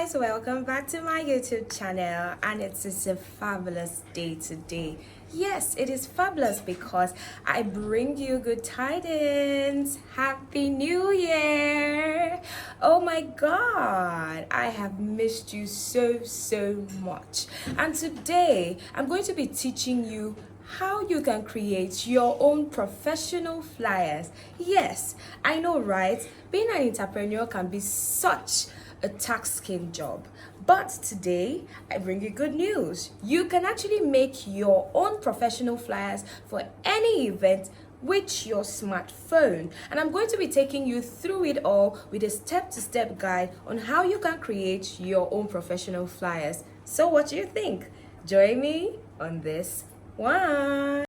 guys, welcome back to my YouTube channel, and it's just a fabulous day today. Yes, it is fabulous because I bring you good tidings. Happy New Year! Oh my god, I have missed you so much. And today I'm going to be teaching you how you can create your own professional flyers. Yes, I know, right? Being an entrepreneur can be such a taxing job, but today I bring you good news. You can actually make your own professional flyers for any event with your smartphone, and I'm going to be taking you through it all with a step-to-step guide on how you can create your own professional flyers. So what do you think? Join me on this one.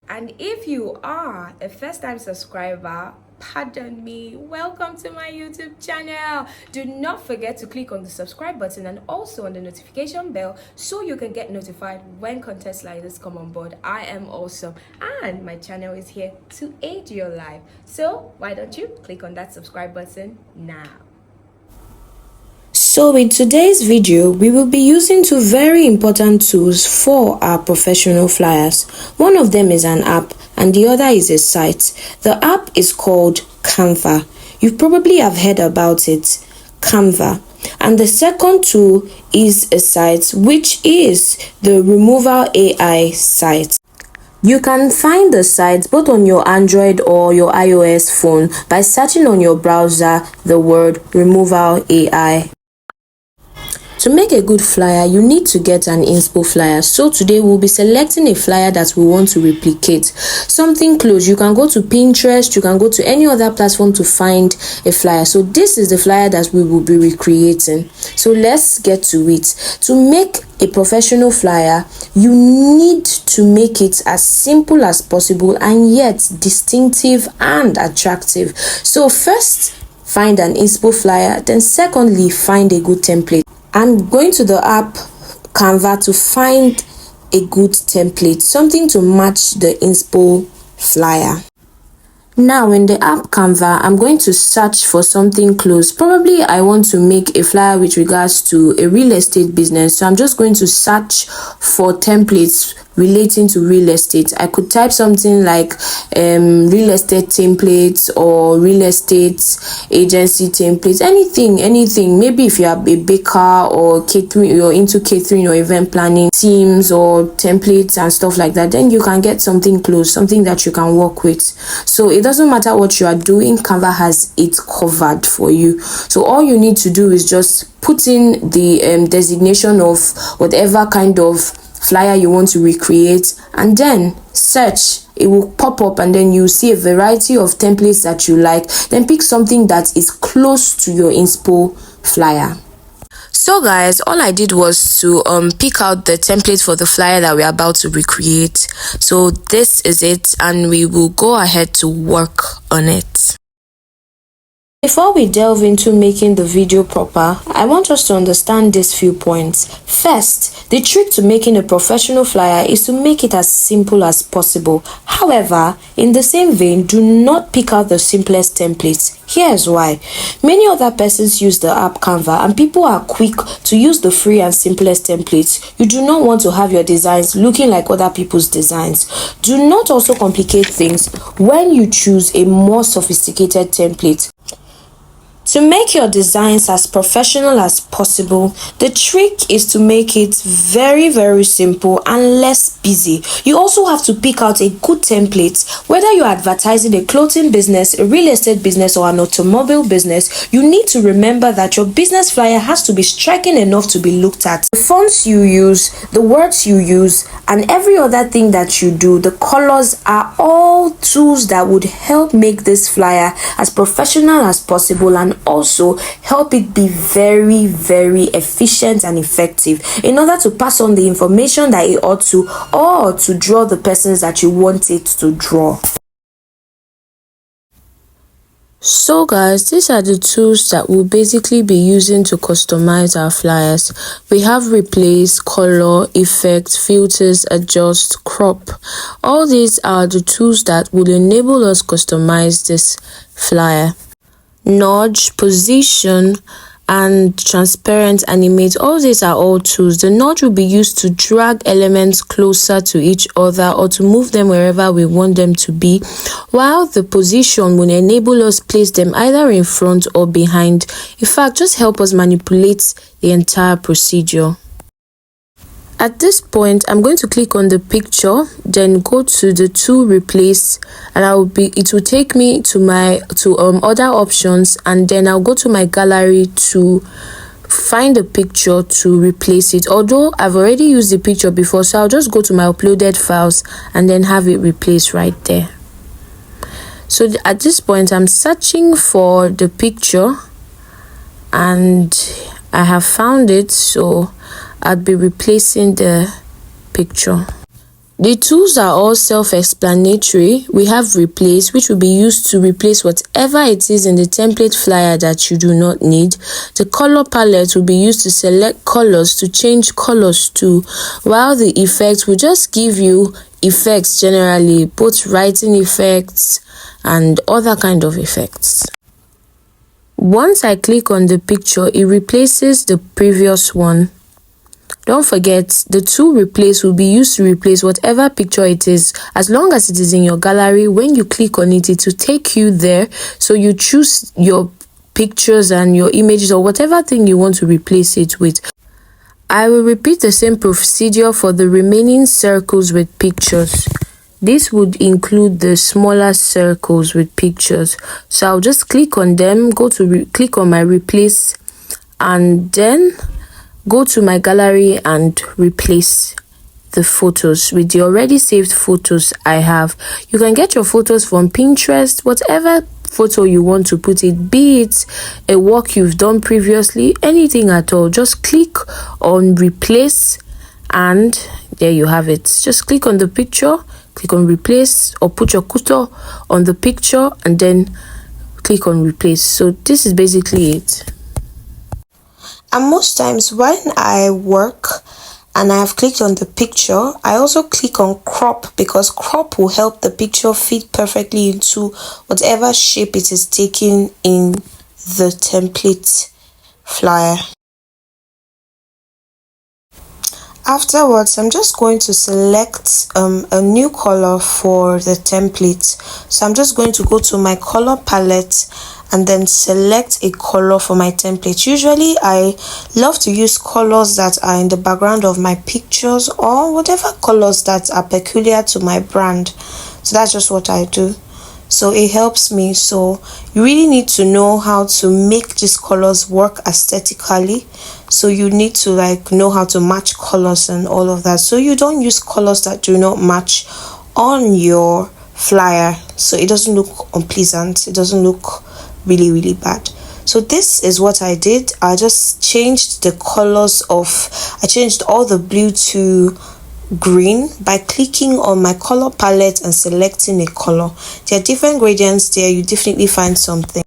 And if you are a first-time subscriber, pardon me, welcome to my YouTube channel. Do not forget to click on the subscribe button and also on the notification bell so you can get notified when contents like this come on board. I am awesome, and my channel is here to aid your life. So why don't you click on that subscribe button now? So in today's video, we will be using two very important tools for our professional flyers. One of them is an app and the other is a site. The app is called Canva. You probably have heard about it, Canva. And the second tool is a site, which is the Removal AI site. You can find the site both on your Android or your iOS phone by searching on your browser the word Removal AI. To make a good flyer, you need to get an inspo flyer. So today we'll be selecting a flyer that we want to replicate. Something close. You can go to Pinterest, you can go to any other platform to find a flyer. So this is the flyer that we will be recreating. So let's get to it. To make a professional flyer, you need to make it as simple as possible and yet distinctive and attractive. So first, find an inspo flyer. Then secondly, find a good template. I'm going to the app Canva to find a good template, something to match the inspo flyer. Now in the app Canva, I'm going to search for something close. Probably I want to make a flyer with regards to a real estate business. So I'm just going to search for templates relating to real estate. I could type something like real estate templates or real estate agency templates, anything. Maybe if you are a baker or catering, you're into catering or event planning, teams or templates and stuff like that, then you can get something close, something that you can work with. So it doesn't matter what you are doing, Canva has it covered for you. So all you need to do is just put in the designation of whatever kind of flyer you want to recreate and then search. It will pop up and then you see a variety of templates that you like. Then pick something that is close to your inspo flyer. So guys, all I did was to pick out the template for the flyer that we're about to recreate. So this is it, and we will go ahead to work on it. Before we delve into making the video proper, I want us to understand these few points. First, the trick to making a professional flyer is to make it as simple as possible. However, in the same vein, do not pick out the simplest templates. Here's why. Many other persons use the app Canva and people are quick to use the free and simplest templates. You do not want to have your designs looking like other people's designs. Do not also complicate things when you choose a more sophisticated template. To make your designs as professional as possible, the trick is to make it very simple and less busy. You also have to pick out a good template. Whether you're advertising a clothing business, a real estate business, or an automobile business, you need to remember that your business flyer has to be striking enough to be looked at. The fonts you use, the words you use, and every other thing that you do, the colors are all tools that would help make this flyer as professional as possible and also help it be very efficient and effective in order to pass on the information that it ought to, or to draw the persons that you want it to draw. So guys, these are the tools that we'll basically be using to customize our flyers. We have replace, color, effect, filters, adjust, crop. All these are the tools that will enable us customize this flyer. Nudge, position, and transparent animate. All these are all tools. The nudge will be used to drag elements closer to each other or to move them wherever we want them to be, while the position will enable us place them either in front or behind. In fact, just help us manipulate the entire procedure. At this point, I'm going to click on the picture, then go to the tool replace, and it will take me to other options, and then I'll go to my gallery to find a picture to replace it. Although I've already used the picture before, so I'll just go to my uploaded files and then have it replaced right there. So at this point, I'm searching for the picture and I have found it, so I'll be replacing the picture. The tools are all self-explanatory. We have replace, which will be used to replace whatever it is in the template flyer that you do not need. The color palette will be used to select colors to change colors to, while the effects will just give you effects generally, both writing effects and other kind of effects. Once I click on the picture, it replaces the previous one. Don't forget, the tool replace will be used to replace whatever picture it is. As long as it is in your gallery, when you click on it, it will take you there. So you choose your pictures and your images or whatever thing you want to replace it with. I will repeat the same procedure for the remaining circles with pictures. This would include the smaller circles with pictures. So I'll just click on them, go to click on my replace, and then go to my gallery and replace the photos with the already saved photos I have. You can get your photos from Pinterest, whatever photo you want to put it, be it a work you've done previously, anything at all. Just click on replace and there you have it. Just click on the picture, click on replace, or put your cursor on the picture and then click on replace. So this is basically it. And most times when I work and I have clicked on the picture, I also click on crop, because crop will help the picture fit perfectly into whatever shape it is taking in the template flyer. Afterwards, I'm just going to select a new color for the template. So I'm just going to go to my color palette and then select a color for my template. Usually I love to use colors that are in the background of my pictures or whatever colors that are peculiar to my brand. So that's just what I do. So it helps me. So you really need to know how to make these colors work aesthetically. So you need to know how to match colors and all of that. So you don't use colors that do not match on your flyer. So it doesn't look unpleasant. It doesn't look really bad. So this is what I did. I just changed the colors I changed all the blue to green by clicking on my color palette and selecting a color. There are different gradients there. You definitely find something.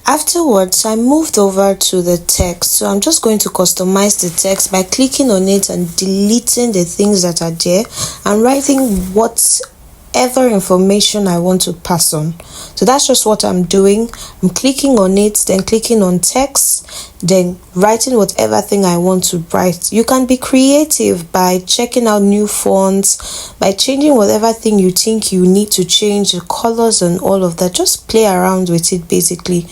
Afterwards, I moved over to the text. So I'm just going to customize the text by clicking on it and deleting the things that are there and writing whatever information I want to pass on. So that's just what I'm doing. I'm clicking on it, then clicking on text, then writing whatever thing I want to write. You can be creative by checking out new fonts, by changing whatever thing you think you need to change, the colors and all of that. Just play around with it basically.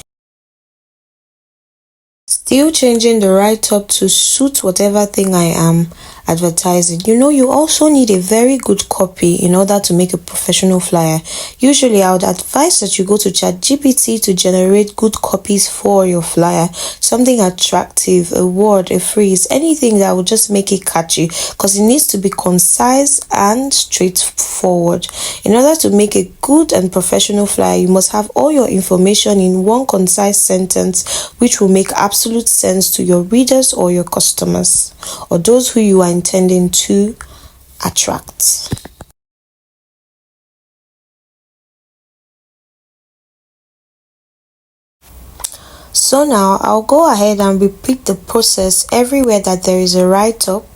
Still changing the write-up to suit whatever thing I am advertising. You also need a very good copy in order to make a professional flyer. Usually I would advise that you go to ChatGPT to generate good copies for your flyer. Something attractive, a word, a phrase, anything that will just make it catchy, because it needs to be concise and straightforward. In order to make a good and professional flyer, you must have all your information in one concise sentence, which will make absolute sense to your readers or your customers or those who you are intending to attract. So now I'll go ahead and repeat the process everywhere that there is a write-up.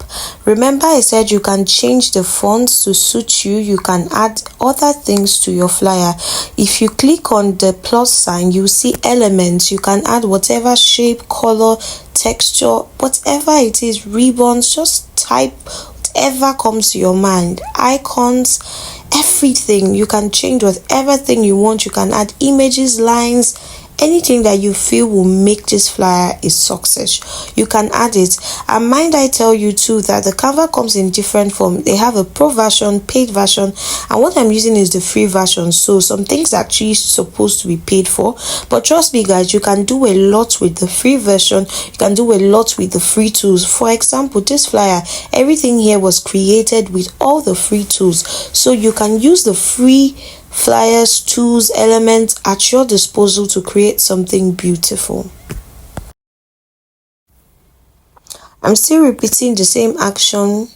Remember I said you can change the fonts to suit you. You can add other things to your flyer. If you click on the plus sign, you see elements. You can add whatever shape, color, texture, whatever it is, ribbons, just type whatever comes to your mind, icons, everything. You can change whatever thing you want. You can add images, lines, anything that you feel will make this flyer a success. You can add it. And mind I tell you too that the Canva comes in different form. They have a pro version, paid version, and what I'm using is the free version. So some things are actually supposed to be paid for, but trust me guys, you can do a lot with the free version. You can do a lot with the free tools. For example, this flyer, everything here was created with all the free tools, so you can use the free flyers, tools, elements at your disposal to create something beautiful. I'm still repeating the same action,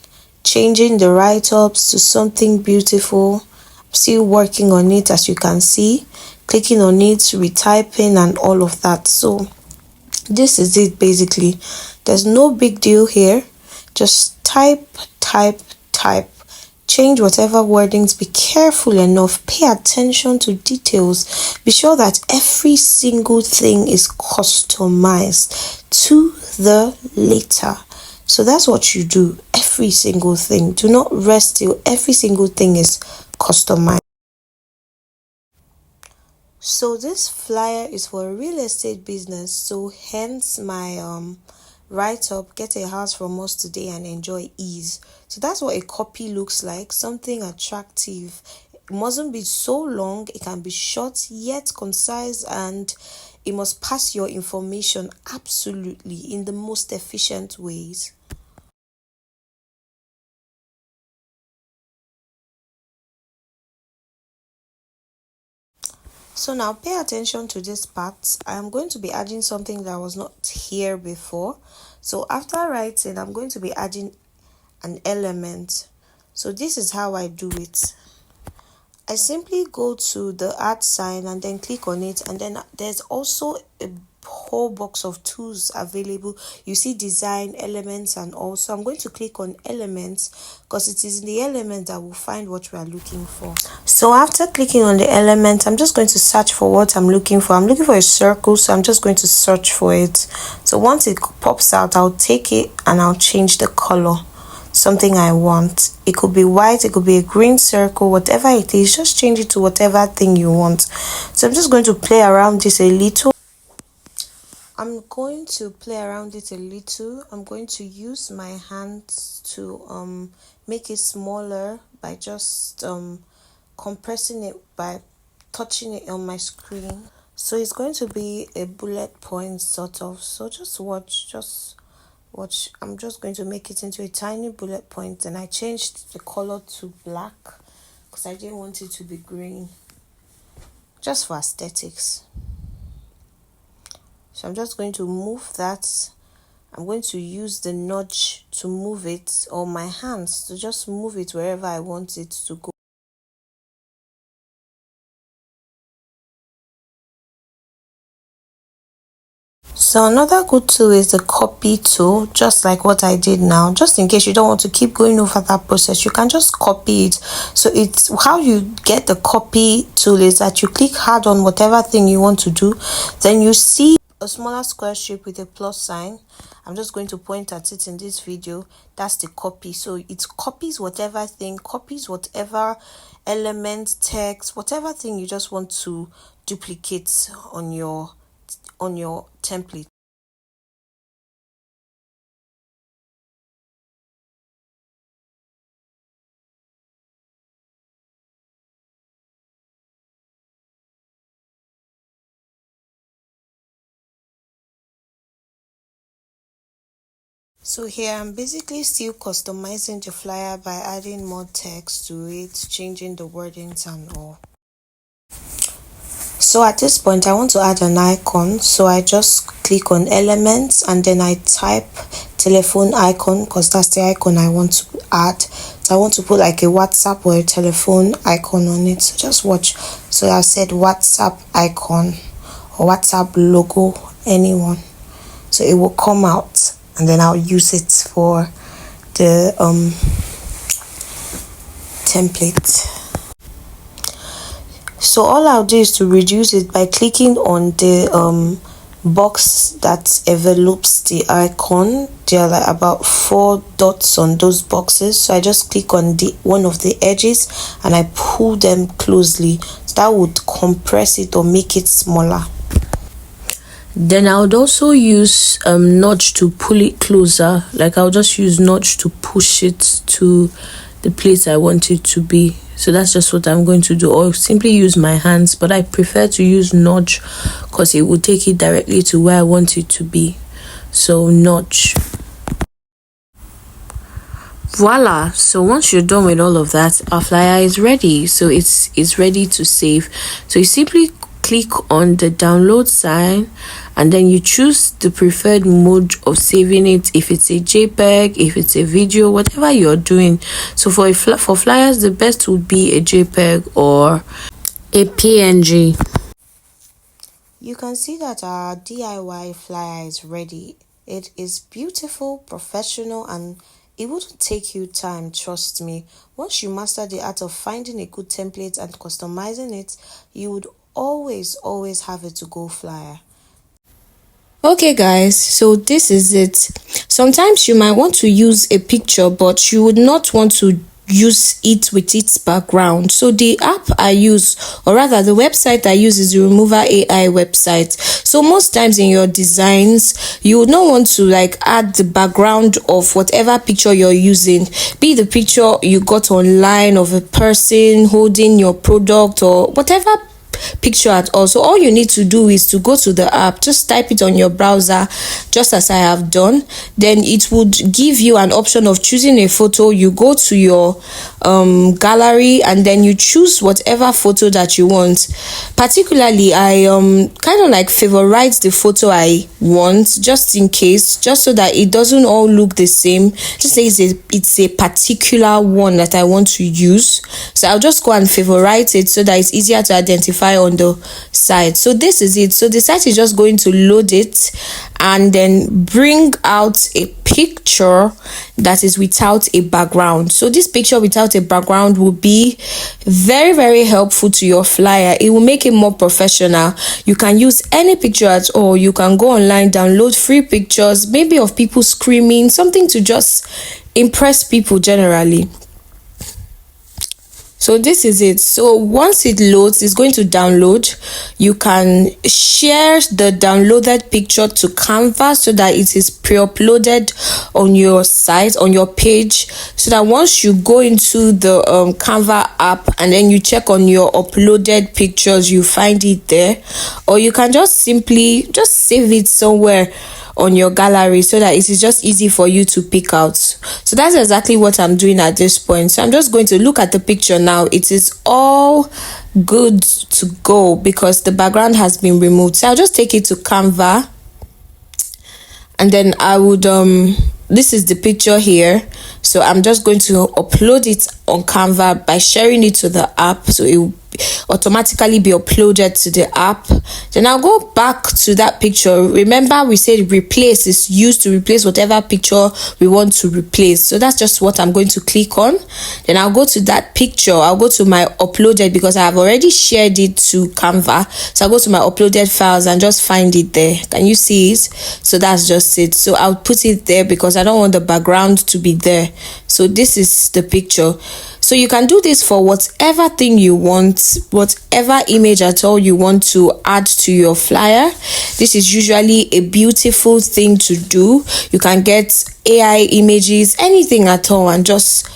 changing the write-ups to something beautiful. I'm still working on it, as you can see, clicking on it, retyping and all of that. So this is it basically. There's no big deal here. Just type, change whatever wordings. Be careful enough, pay attention to details. Be sure that every single thing is customized to the letter. So that's what you do, every single thing. Do not rest till every single thing is customized. So this flyer is for a real estate business, so hence my write-up, get a house from us today and enjoy ease. So that's what a copy looks like, something attractive. It mustn't be so long, it can be short yet concise, and it must pass your information absolutely in the most efficient ways. So now pay attention to this part. I'm going to be adding something that was not here before. So after writing, I'm going to be adding an element. So this is how I do it. I simply go to the add sign and then click on it, and then there's also a whole box of tools available. You see design, elements, and also I'm going to click on elements because it is in the element that we'll find what we are looking for. So after clicking on the element, I'm just going to search for what I'm looking for. I'm looking for a circle, so I'm just going to search for it. So once it pops out, I'll take it and I'll change the color. Something I want. It could be white, it could be a green circle, whatever it is, just change it to whatever thing you want. So I'm just going to play around this a little. I'm going to use my hands to make it smaller by just compressing it by touching it on my screen. So it's going to be a bullet point sort of. So just watch. I'm just going to make it into a tiny bullet point, and I changed the color to black because I didn't want it to be green, just for aesthetics. So I'm just going to move that. I'm going to use the nudge to move it, or my hands to just move it wherever I want it to go. So another good tool is the copy tool, just like what I did now. Just in case you don't want to keep going over that process, you can just copy it. So it's how you get the copy tool is that you click hard on whatever thing you want to do, then you see a smaller square shape with a plus sign. I'm just going to point at it in this video. That's the copy. So it copies whatever thing, copies whatever element, text, whatever thing you just want to duplicate on your template. So here I'm basically still customizing the flyer by adding more text to it, changing the wordings and all. So at this point I want to add an icon, so I just click on elements and then I type telephone icon because that's the icon I want to add. So I want to put like a WhatsApp or a telephone icon on it. So just watch. So I said WhatsApp icon or WhatsApp logo, anyone. So it will come out and then I'll use it for the template. So all I'll do is to reduce it by clicking on the box that envelopes the icon. There are like about 4 dots on those boxes, so I just click on the one of the edges and I pull them closely, so that would compress it or make it smaller. Then I would also use notch to pull it closer. Like I'll just use notch to push it to the place I want it to be. So that's just what I'm going to do, or simply use my hands, but I prefer to use notch because it will take it directly to where I want it to be. So notch. Voila. So once you're done with all of that, our flyer is ready. So it's ready to save. So you simply click on the download sign and then you choose the preferred mode of saving it, if it's a JPEG, if it's a video, whatever you're doing. So for flyers, the best would be a JPEG or a PNG. You can see that our DIY flyer is ready. It is beautiful, professional, and it wouldn't take you time, trust me. Once you master the art of finding a good template and customizing it, you would always have a to-go flyer. Okay guys, so this is it. Sometimes you might want to use a picture, but you would not want to use it with its background. So the app I use, or rather the website I use, is the Remover AI website. So most times in your designs, you would not want to like add the background of whatever picture you're using, be the picture you got online of a person holding your product or whatever picture at all. So all you need to do is to go to the app, just type it on your browser, just as I have done. Then it would give you an option of choosing a photo. You go to your gallery and then you choose whatever photo that you want. Particularly, I kind of like favorite the photo I want, just in case, just so that it doesn't all look the same. Just say it's a particular one that I want to use, so I'll just go and favorite it so that it's easier to identify on the site. So this is it. So the site is just going to load it and then bring out a picture that is without a background. So this picture without a background will be very helpful to your flyer. It will make it more professional. You can use any picture at all. You can go online, download free pictures, maybe of people screaming, something to just impress people generally. So this is it. So once it loads, it's going to download. You can share the downloaded picture to Canva so that it is pre-uploaded on your site, on your page, so that once you go into the Canva app and then you check on your uploaded pictures, you find it there. Or you can just simply save it somewhere on your gallery so that it is just easy for you to pick out. So that's exactly what I'm doing at this point. So I'm just going to look at the picture now. It is all good to go because the background has been removed. So I'll just take it to Canva and then I would this is the picture here. So I'm just going to upload it on Canva by sharing it to the app, so it will automatically be uploaded to the app. Then I'll go back to that picture. Remember, we said replace is used to replace whatever picture we want to replace. So that's just what I'm going to click on. Then I'll go to that picture. I'll go to my uploaded because I have already shared it to Canva. So I'll go to my uploaded files and just find it there. Can you see it? So that's just it. So I'll put it there because I don't want the background to be there. So this is the picture. So you can do this for whatever thing you want, whatever image at all you want to add to your flyer. This is usually a beautiful thing to do. You can get AI images, anything at all, and just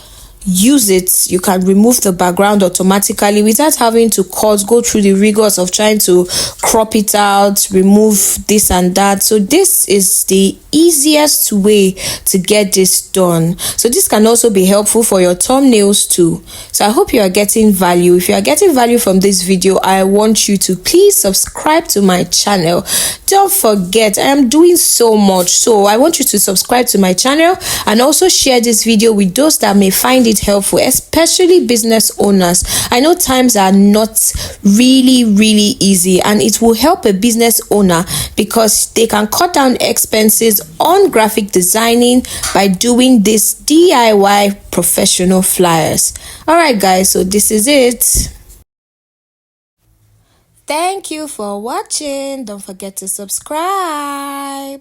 use it. You can remove the background automatically without having to go through the rigors of trying to crop it out, remove this and that. So this is the easiest way to get this done. So this can also be helpful for your thumbnails too. So I hope you are getting value. If you are getting value from this video, I want you to please subscribe to my channel. Don't forget, I am doing so much, so I want you to subscribe to my channel and also share this video with those that may find it it helpful, especially business owners. I know times are not really easy, and it will help a business owner because they can cut down expenses on graphic designing by doing this DIY professional flyers. All right, guys, so this is it. Thank you for watching. Don't forget to subscribe.